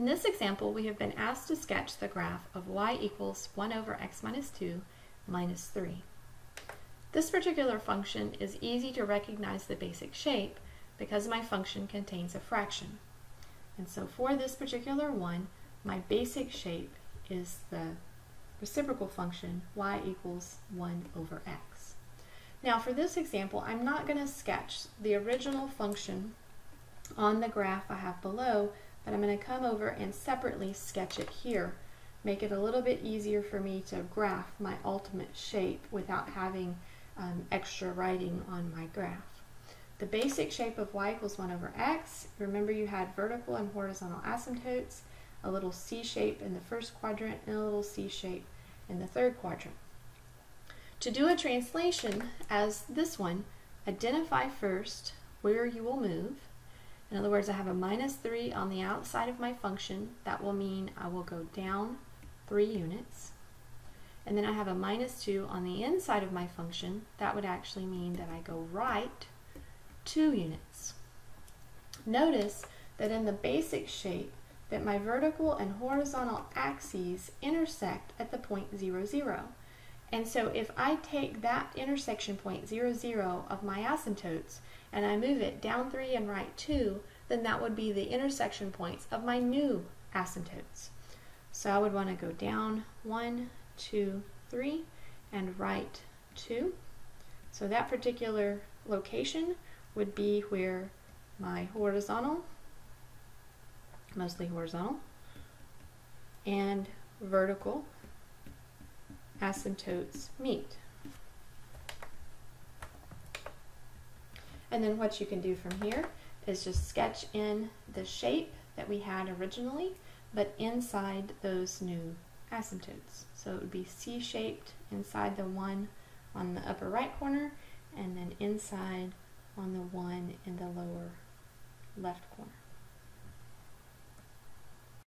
In this example, we have been asked to sketch the graph of y equals 1 over x minus 2 minus 3. This particular function is easy to recognize the basic shape because my function contains a fraction. And so for this particular one, my basic shape is the reciprocal function y equals 1 over x. Now for this example, I'm not going to sketch the original function on the graph I have below, but I'm going to come over and separately sketch it here. Make it a little bit easier for me to graph my ultimate shape without having extra writing on my graph. The basic shape of y equals 1 over x, remember you had vertical and horizontal asymptotes, a little C shape in the first quadrant and a little C shape in the third quadrant. To do a translation as this one, identify first where you will move. In other words, I have a minus 3 on the outside of my function. That will mean I will go down 3 units. And then I have a minus 2 on the inside of my function. That would actually mean that I go right 2 units. Notice that in the basic shape that my vertical and horizontal axes intersect at the point 0, 0. And so if I take that intersection point 0, 0 of my asymptotes and I move it down 3 and right 2, then that would be the intersection points of my new asymptotes. So I would want to go down 1, 2, 3 and right 2. So that particular location would be where my horizontal, mostly horizontal, and vertical asymptotes meet. And then what you can do from here is just sketch in the shape that we had originally, but inside those new asymptotes. So it would be C-shaped inside the one on the upper right corner, and then inside on the one in the lower left corner.